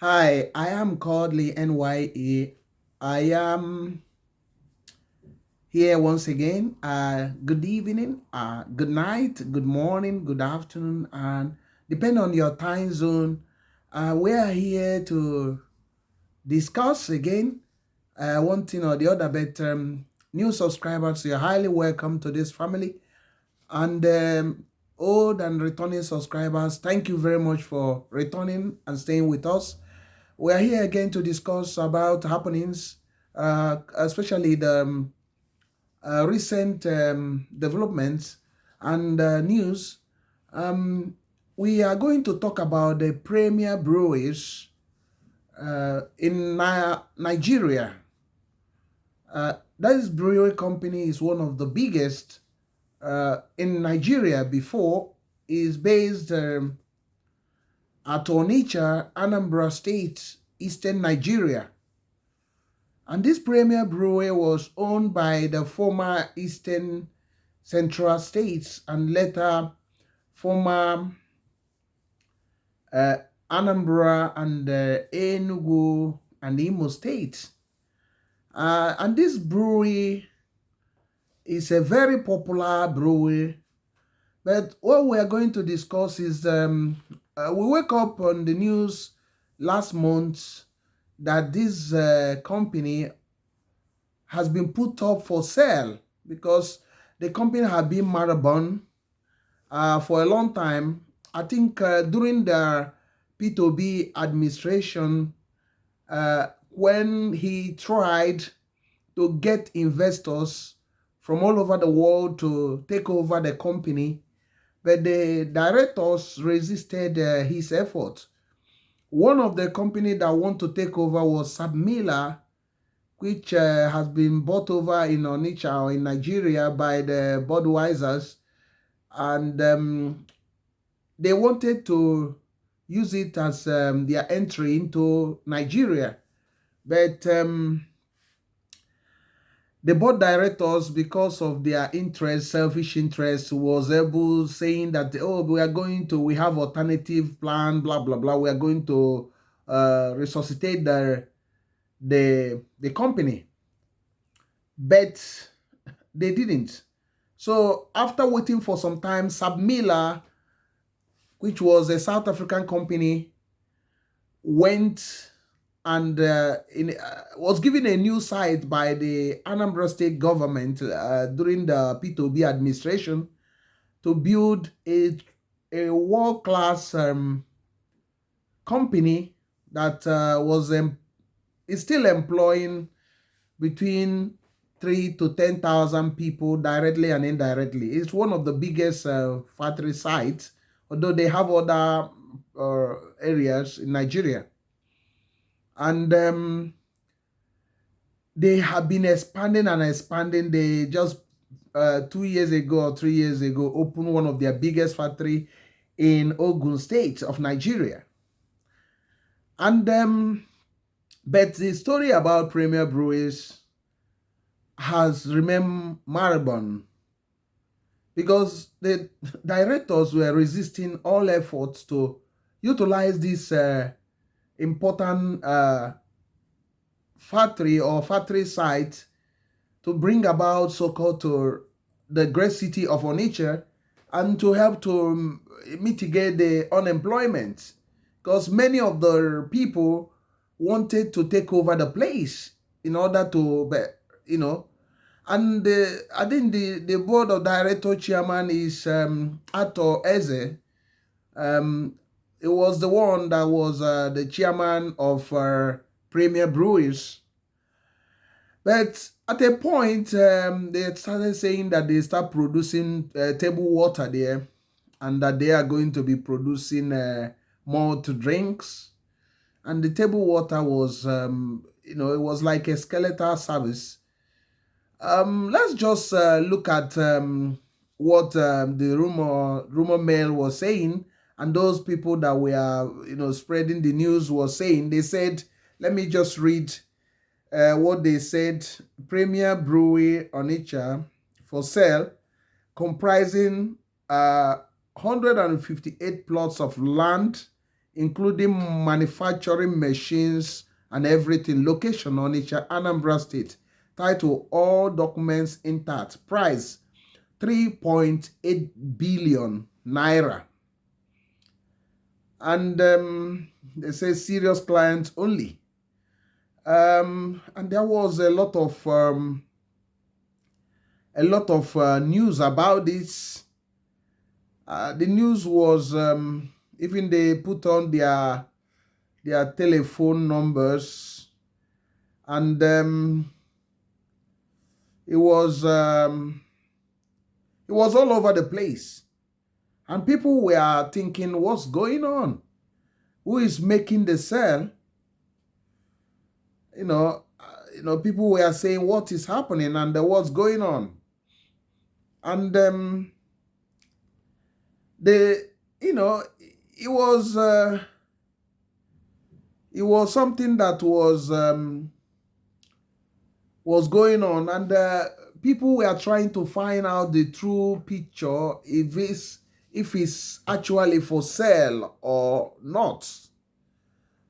Hi, I am Kodili-nye. I am here once again. Good evening, good night, good morning, good afternoon, and depending on your time zone, we are here to discuss again one thing or the other. But new subscribers, you're highly welcome to this family. And old and returning subscribers, thank you very much for returning and staying with us. We are here again to discuss about happenings, especially the recent developments and news. Um, we are going to talk about the premier breweries in Nigeria. This brewery company is one of the biggest in Nigeria. Before is based at Onitsha Anambra State, eastern Nigeria. And this premier brewery was owned by the former Eastern Central States and later former uh, Anambra and Enugu and Imo States. And this brewery is a very popular brewery. But what we are going to discuss is we wake up on the news last month that this company has been put up for sale because the company had been moribund for a long time. I think during the P2B administration, when he tried to get investors from all over the world to take over the company, but the directors resisted his effort. One of the company that want to take over was Sabmila, which has been bought over in Onitsha or in Nigeria by the Budweisers, and they wanted to use it as their entry into Nigeria. But the board directors, because of their interest, selfish interest, was able saying that, oh, we have alternative plan, blah, blah, blah. We are going to resuscitate the company. But they didn't. So after waiting for some time, Sabmila, which was a South African company, went and was given a new site by the Anambra State government during the P2B administration to build a world-class company that is still employing between 3 to 10,000 people directly and indirectly. It's one of the biggest factory sites, although they have other areas in Nigeria. And they have been expanding and expanding. They just 2 years ago or 3 years ago opened one of their biggest factory in Ogun State of Nigeria. And but the story about Premier Breweries has remained moribund because the directors were resisting all efforts to utilize this important factory site to bring about so-called to the great city of Onitsha and to help to mitigate the unemployment, because many of the people wanted to take over the place in order to, and I think the board of director chairman is Ato Eze. It was the one that was the chairman of Premier Breweries. But at a point, they started saying that they start producing table water there, and that they are going to be producing malt drinks. And the table water was, it was like a skeletal service. Let's just look at what the rumor mill was saying, and those people that were, spreading the news was saying. They said, let me just read what they said. Premier Brewery Onitsha for sale, comprising 158 plots of land including manufacturing machines and everything. Location, Onitsha Anambra State. Title, all documents intact. Price, 3.8 billion naira. And they say serious clients only. And there was a lot of news about this. The news was even they put on their telephone numbers, and it was all over the place, and people were thinking, what's going on? Who is making the sale? People were saying, what is happening and what's going on? And it was something that was going on, and people were trying to find out the true picture, if it's actually for sale or not.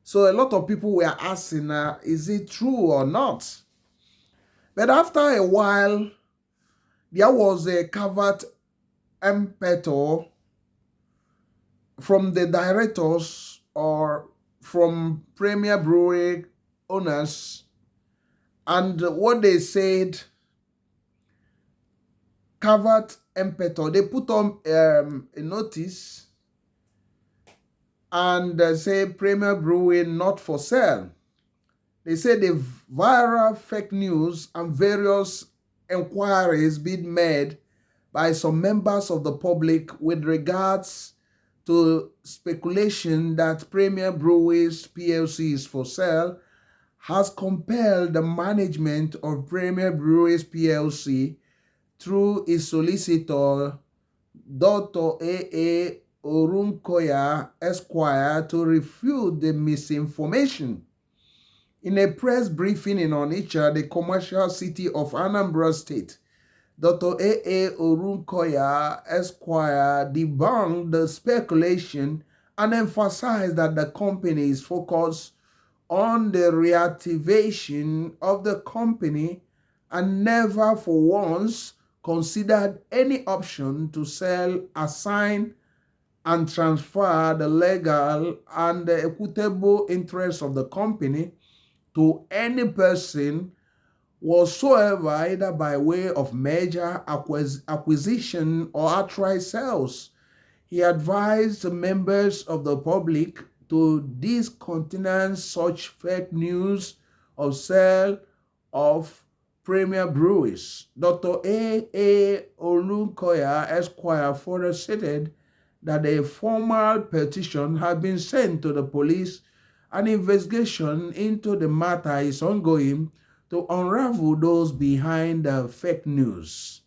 So a lot of people were asking, is it true or not? But after a while, there was a covert impetus from the directors or from Premier Brewery owners, and what they said, covert impetus, they put on a notice and say Premier Brewery not for sale. They say the viral fake news and various inquiries being made by some members of the public with regards to speculation that Premier Breweries PLC is for sale has compelled the management of Premier Breweries PLC through its solicitor, Dr. A.A. Orunkoya Esquire, to refute the misinformation. In a press briefing in Onitsha, the commercial city of Anambra State, Dr. A.A. Orunkoya Esquire debunked the speculation and emphasized that the company is focused on the reactivation of the company and never for once considered any option to sell, assign, and transfer the legal and the equitable interests of the company to any person whatsoever, either by way of merger, acquisition, or outright sales. He advised the members of the public to discountenance such fake news of sale of Premier Breweries. Dr. A.A. Olunkoya Esquire further stated that a formal petition had been sent to the police. An investigation into the matter is ongoing to unravel those behind the fake news.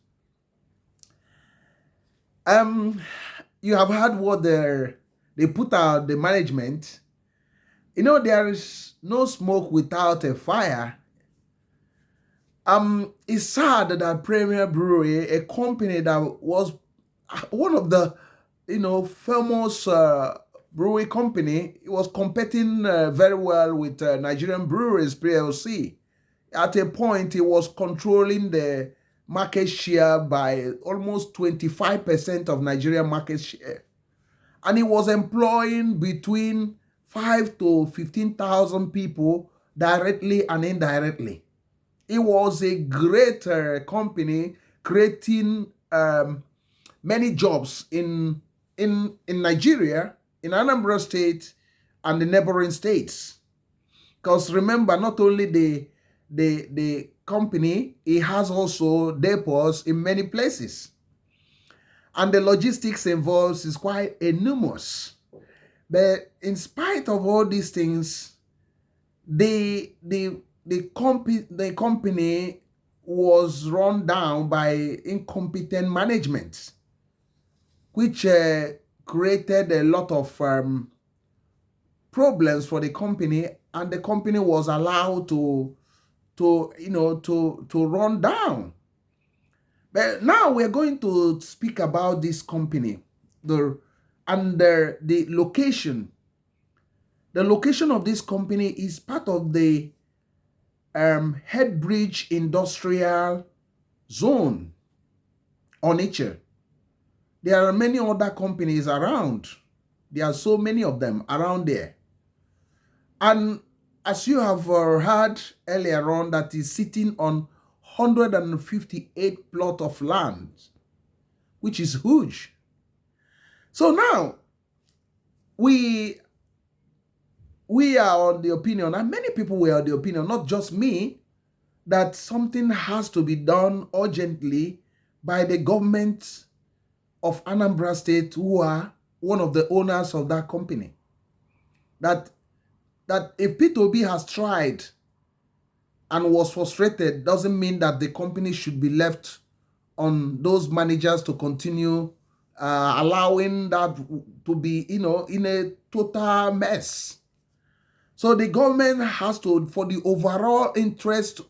You have heard what they put out, the management. There is no smoke without a fire. It's sad that Premier Brewery, a company that was one of the famous brewery company, it was competing very well with Nigerian Breweries PLC. At a point, it was controlling the market share by almost 25% of Nigerian market share. And it was employing between 5,000 to 15,000 people directly and indirectly. It was a great company creating many jobs in Nigeria, in Anambra State, and the neighboring states. Because remember, not only the company, it has also depots in many places. And the logistics involved is quite enormous. But in spite of all these things, the company was run down by incompetent management, which created a lot of problems for the company, and the company was allowed to run down. But now we're going to speak about this company, the location The location of this company is part of the Headbridge Industrial Zone, Onitsha. There are many other companies around. There are so many of them around there. And as you have heard earlier on, that is sitting on 158 plot of land, which is huge. So now, we are on the opinion, and many people were on the opinion, not just me, that something has to be done urgently by the government of Anambra State, who are one of the owners of that company. That if P2B has tried and was frustrated, doesn't mean that the company should be left on those managers to continue allowing that to be, in a total mess. So the government has to, for the overall interest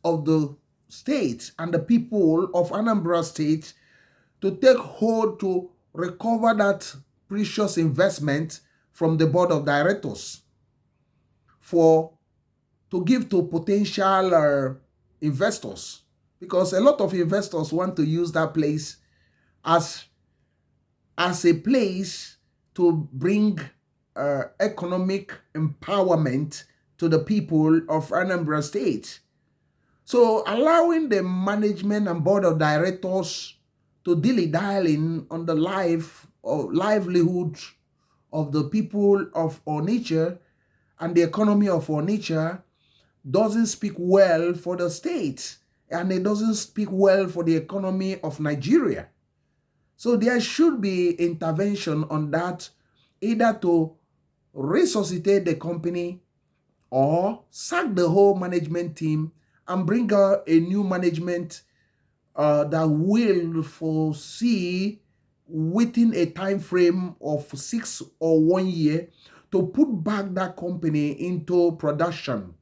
of the state and the people of Anambra State, to take hold to recover that precious investment from the board of directors, to give to potential investors, because a lot of investors want to use that place as a place to bring economic empowerment to the people of Anambra State. So allowing the management and board of directors to dilly-dallying on the livelihood of the people of Onitsha and the economy of Onitsha doesn't speak well for the state, and it doesn't speak well for the economy of Nigeria. So there should be intervention on that, either to resuscitate the company or sack the whole management team and bring out a new management that will foresee within a time frame of 6 or 1 year to put back that company into production.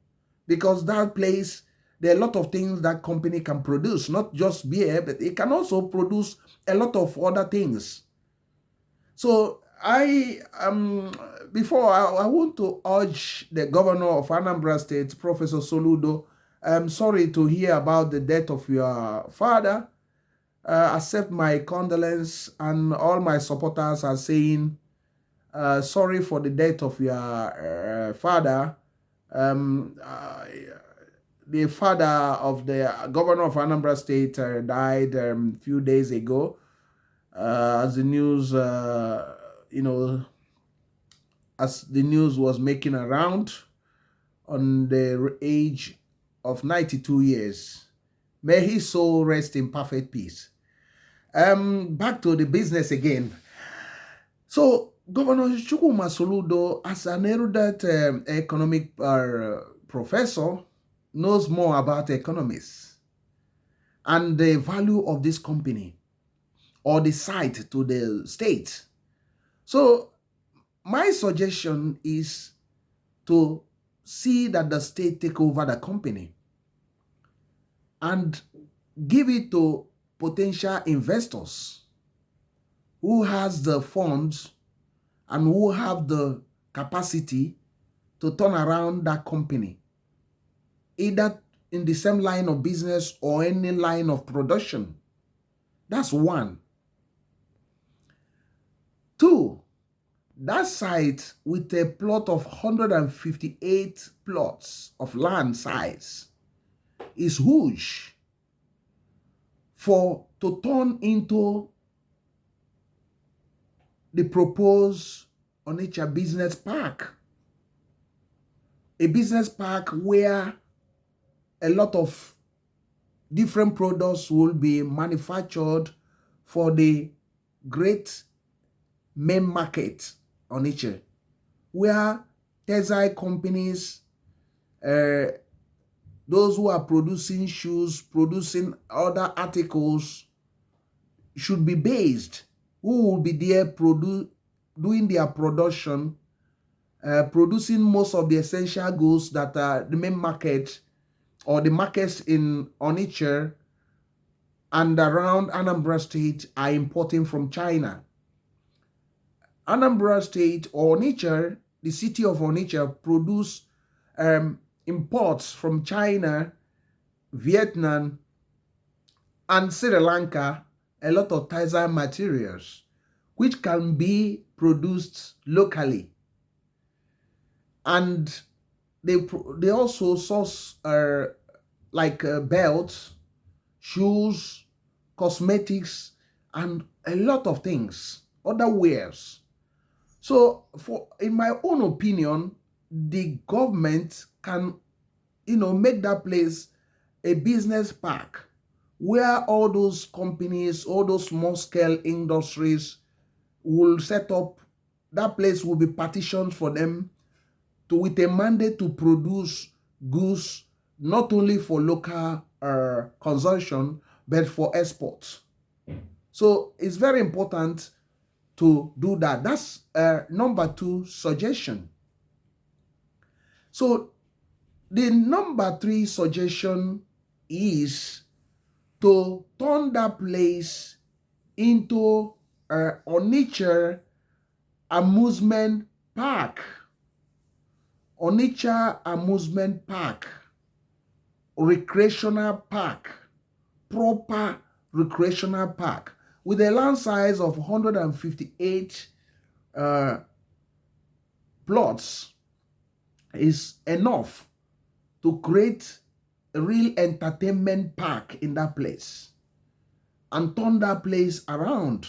Because that place, there are a lot of things that company can produce, not just beer, but it can also produce a lot of other things. So I want to urge the governor of Anambra State, Professor Soludo. I'm sorry to hear about the death of your father. Accept my condolence, and all my supporters are saying sorry for the death of your father. The father of the governor of Anambra State died a few days ago. As the news, as the news was making around, on the age of 92 years. May his soul rest in perfect peace. Back to the business again. So Governor Onitsha Soludo, as an erudite economic professor, knows more about economics and the value of this company or the site to the state. So my suggestion is to see that the state take over the company and give it to potential investors who has the funds and who have the capacity to turn around that company, either in the same line of business or any line of production. That's one. Two, that site with a plot of 158 plots of land size is huge to turn into the proposed Onitsha Business Park. A business park where a lot of different products will be manufactured for the great main market, Onitsha, where textile companies, those who are producing shoes, producing other articles, should be based, who will be there doing their production, producing most of the essential goods that the main market or the markets in Onitsha and around Anambra State are importing from China. Anambra State or Onitsha, the city of Onitsha, produce imports from China, Vietnam, and Sri Lanka a lot of textile materials which can be produced locally. And they also source like belts, shoes, cosmetics, and a lot of things, other wares. So, in my own opinion, the government can, make that place a business park where all those companies, all those small-scale industries will set up. That place will be partitioned for them with a mandate to produce goods not only for local consumption, but for exports. So it's very important to do that. That's number 2 suggestion. So the number 3 suggestion is to turn that place into Onitsha amusement park. Onitsha amusement park, recreational park, proper recreational park with a land size of 158 plots is enough to create a real entertainment park in that place and turn that place around.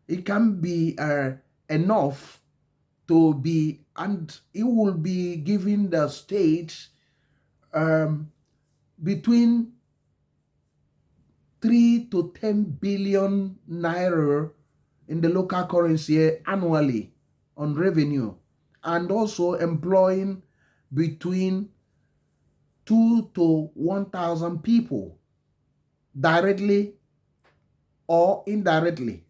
It can be enough to be, and it will be giving the state between 3 to 10 billion naira in the local currency annually on revenue, and also employing between 2 to 1,000 people directly or indirectly.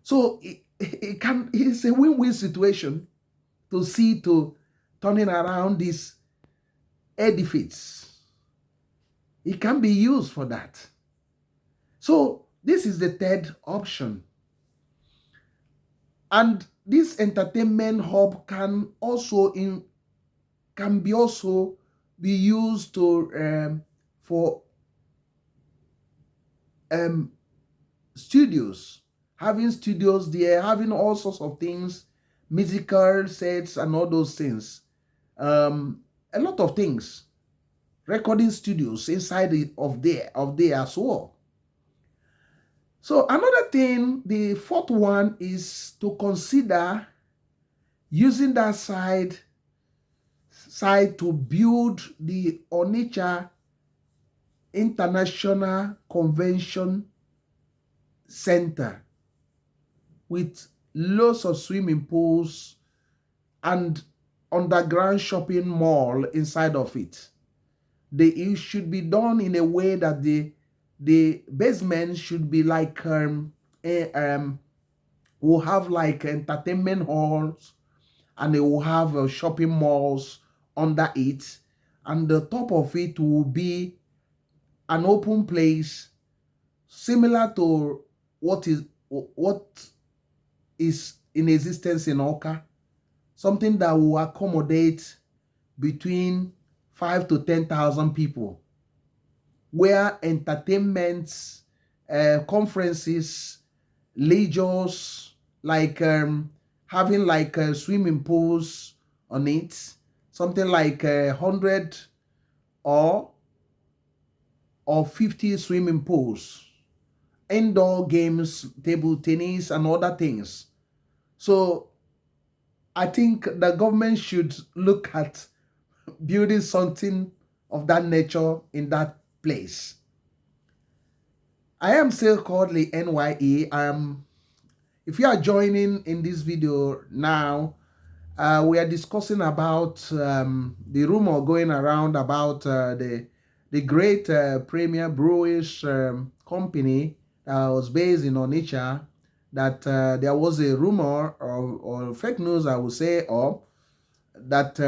So it's a win-win situation to see to turning around this edifice. It can be used for that. So this is the third option. And this entertainment hub can be used to for studios, having studios there, having all sorts of things, musical sets and all those things, a lot of things, recording studios inside of there as well. So another thing, the fourth one, is to consider using that side to build the Onitsha International Convention Center with lots of swimming pools and underground shopping mall inside of it. It should be done in a way that the basement should be like will have like entertainment halls, and they will have shopping malls under it, and the top of it will be an open place similar to what is in existence in Oka, something that will accommodate between 5 to 10,000 people, where entertainments, conferences, leisures, like having like swimming pools on it, something like 100 or 50 swimming pools, indoor games, table tennis, and other things. So I think the government should look at building something of that nature in that place. I am still Kodili-nye. If you are joining in this video now, we are discussing about the rumor going around about the great premier breweries company that was based in Onitsha, that there was a rumor or fake news, I would say, or that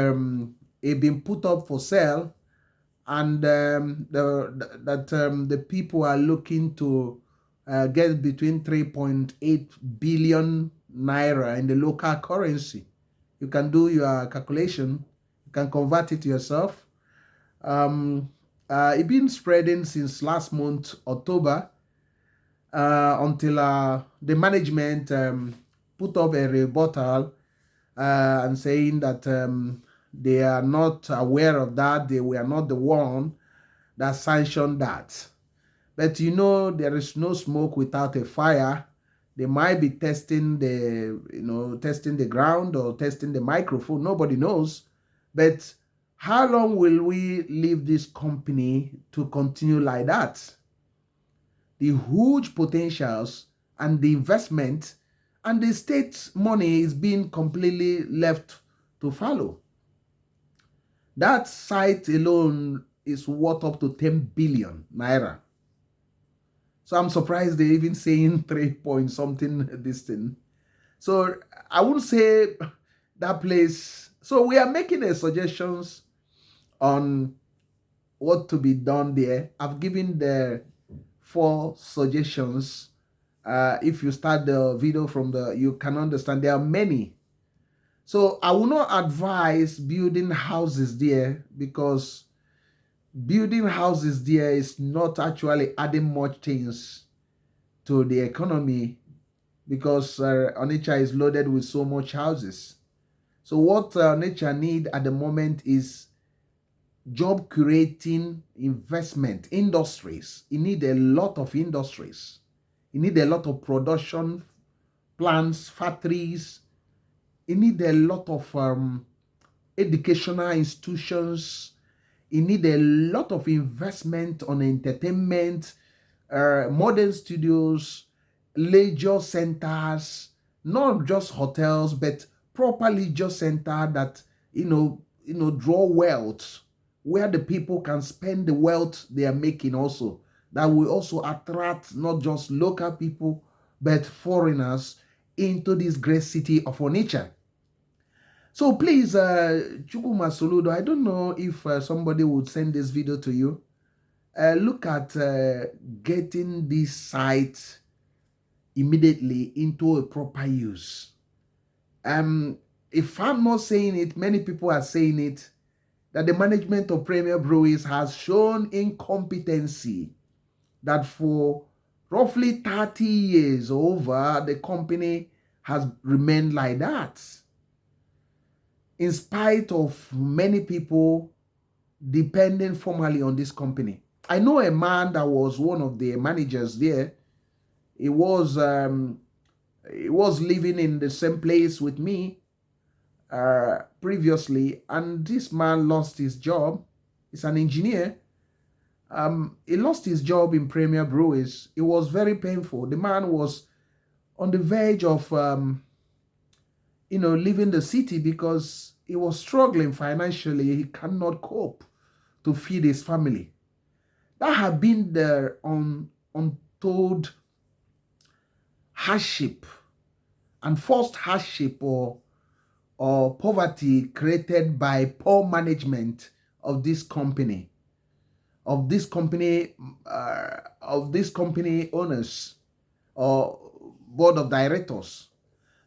it been put up for sale, and the people are looking to get between 3.8 billion naira in the local currency. You can do your calculation. You can convert it yourself. It's been spreading since last month, October, until the management put up a rebuttal and saying that they are not aware of that. They were not the one that sanctioned that. But there is no smoke without a fire. They might be testing testing the ground or testing the microphone. Nobody knows. But how long will we leave this company to continue like that? The huge potentials and the investment and the state money is being completely left to follow. That site alone is worth up to 10 billion naira. So I'm surprised they're even saying 3 point something this thing. So I would say that place. So we are making a suggestions on what to be done there. I've given the 4 suggestions. If you start the video from you can understand there are many. So I will not advise building houses there, because building houses there is not actually adding much things to the economy, because Onitsha is loaded with so much houses. So what Onitsha need at the moment is job creating investment, industries. You need a lot of industries. You need a lot of production plants, factories. You need a lot of educational institutions. You need a lot of investment on entertainment, modern studios, leisure centers, not just hotels, but proper leisure center that draw wealth, where the people can spend the wealth they are making also. That will also attract not just local people, but foreigners into this great city of Onitsha. So please, Onitsha Soludo, I don't know if somebody would send this video to you. Look at getting this site immediately into a proper use. If I'm not saying it, many people are saying it, that the management of Premier Breweries has shown incompetency, that for roughly 30 years over, the company has remained like that, in spite of many people depending formally on this company. I know a man that was one of the managers there. He was living in the same place with me previously, and this man lost his job. He's an engineer. He lost his job in Premier Breweries. It was very painful. The man was on the verge of leaving the city because he was struggling financially. He cannot cope to feed his family. That had been the untold hardship and forced hardship or poverty created by poor management of this company, owners or board of directors.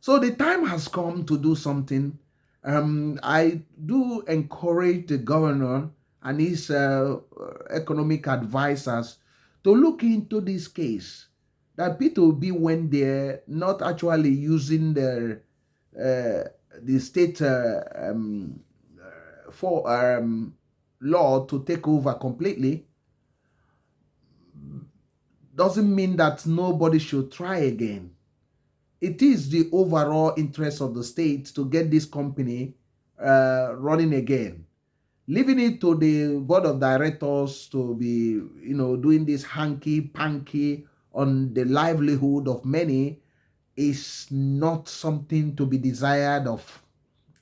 So the time has come to do something. I do encourage the governor and his economic advisors to look into this case, that P2B, when they're not actually using the state law to take over completely, doesn't mean that nobody should try again. It is the overall interest of the state to get this company running again. Leaving it to the board of directors to be, doing this hanky-panky on the livelihood of many is not something to be desired of,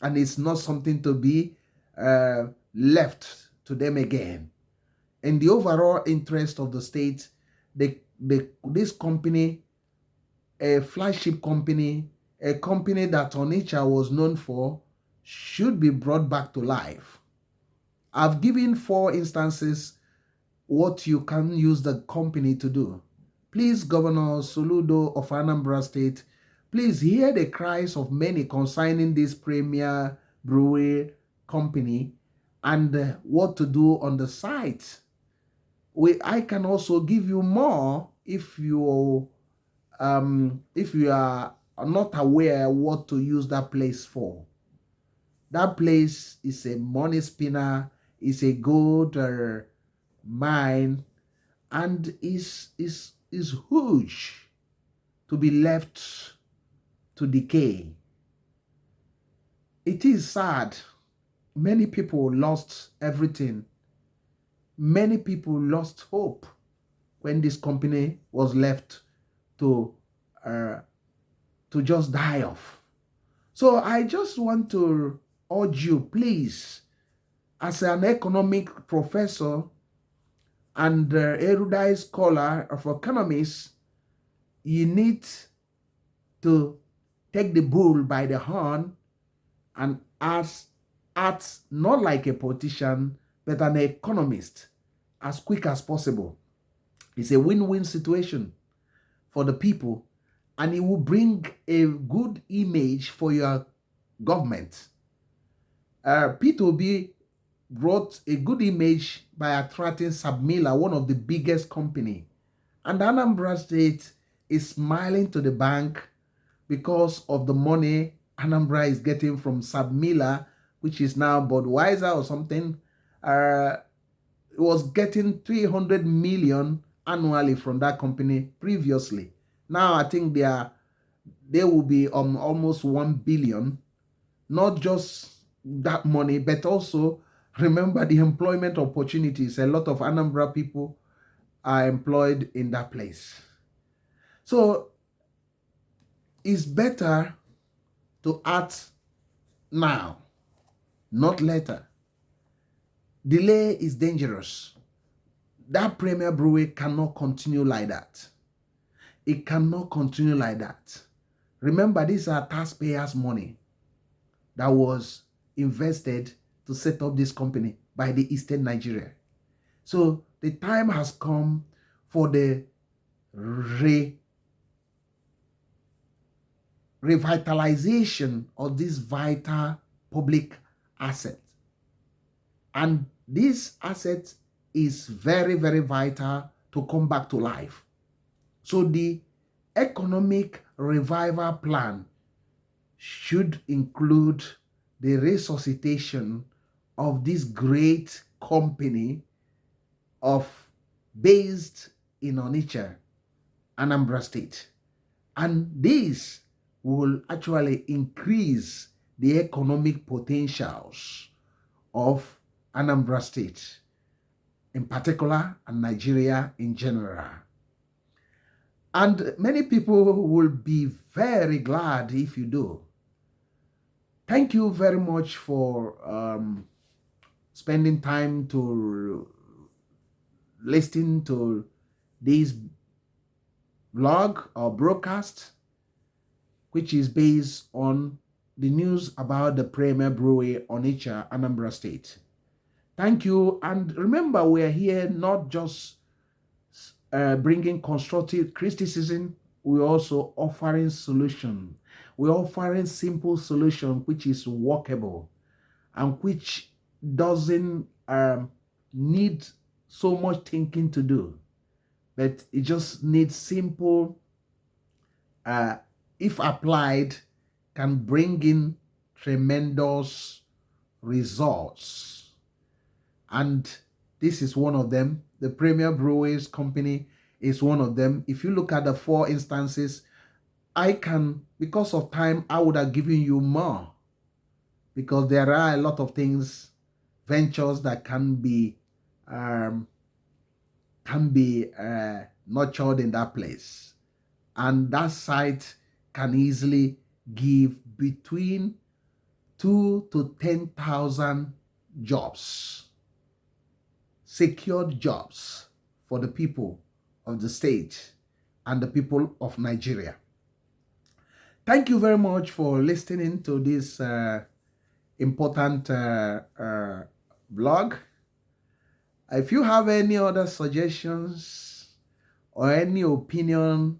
and it's not something to be left to them again. In the overall interest of the state, this company, a flagship company, a company that Onitsha was known for, should be brought back to life. I've given 4 instances what you can use the company to do. Please, Governor Soludo of Anambra State, Please hear the cries of many concerning this Premier Brewery Company and what to do on the site. I can also give you more if you are not aware what to use that place for. That place is a money spinner, is a gold mine, and is huge to be left to decay. It is sad. Many people lost everything. Many people lost hope when this company was left to just die off. So I just want to urge you, please, as an economic professor and erudite scholar of economics, you need to take the bull by the horn and act not like a politician, but an economist as quick as possible. It's a win-win situation for the people, and it will bring a good image for your government. P2B brought a good image by attracting Submiller, one of the biggest company. And Anambra State is smiling to the bank because of the money Anambra is getting from Submiller, which is now Budweiser or something. It was getting 300 million annually from that company previously. Now I think they will be almost 1 billion. Not just that money, but also remember the employment opportunities. A lot of Anambra people are employed in that place. So it's better to act now, not later. Delay is dangerous. That Premier Brewery cannot continue like that. It cannot continue like that. Remember, these are taxpayers' money that was invested to set up this company by the Eastern Nigeria. So the time has come for the revitalization of this vital public asset. And this asset is very, very vital to come back to life. So the economic revival plan should include the resuscitation of this great company based in Onitsha, Anambra State. And this will actually increase the economic potentials of Anambra State in particular and Nigeria in general. And many people will be very glad if you do. Thank you very much for spending time to listen to this blog or broadcast, which is based on the news about the Premier Brewery Onitsha Anambra State. Thank you, and remember, we're here not just bringing constructive criticism, we're also offering solution. We're offering simple solution which is workable and which doesn't need so much thinking to do, but it just needs simple, if applied, can bring in tremendous results. And this is one of them. The Premier Breweries Company is one of them. If you look at the 4 instances, because of time, I would have given you more, because there are a lot of things, ventures that can be nurtured in that place. And that site can easily give between 2,000 to 10,000 jobs, secured jobs for the people of the state and the people of Nigeria. Thank you very much for listening to this important blog. If you have any other suggestions or any opinion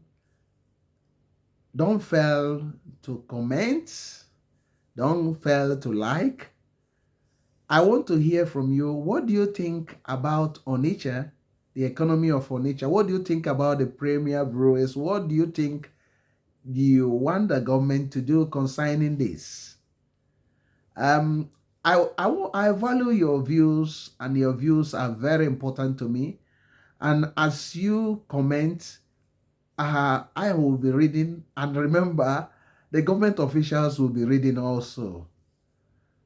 Don't fail to comment. Don't fail to like. I want to hear from you. What do you think about Onitsha, the economy of Onitsha? What do you think about the premier brewers? What do you think you want the government to do concerning this? Um, I value your views, and your views are very important to me. And as you comment, I will be reading, and remember, the government officials will be reading also.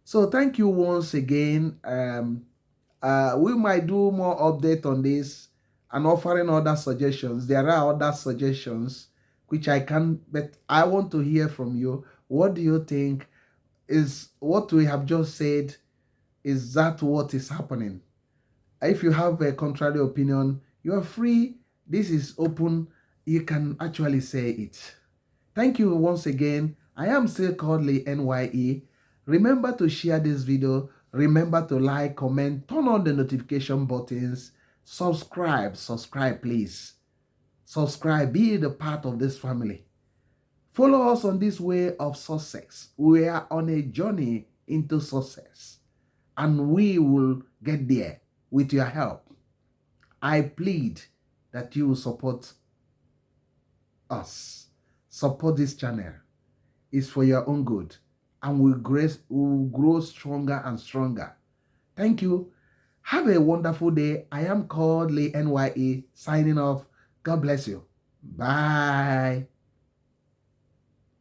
So thank you once again. We might do more update on this and offering other suggestions. There are other suggestions which I can, but I want to hear from you. What do you think? Is what we have just said, is that what is happening? If you have a contrary opinion, you are free. This is open. You can actually say it. Thank you once again. I am still Kodili-nye. Remember to share this video. Remember to like, comment, turn on the notification buttons. Subscribe please. Subscribe, be the part of this family. Follow us on this way of success. We are on a journey into success, and we will get there with your help. I plead that you will support us. Support this channel. It's for your own good, and we'll grow stronger and stronger. Thank you. Have a wonderful day. I am Kodili-nye signing off. God bless you. Bye.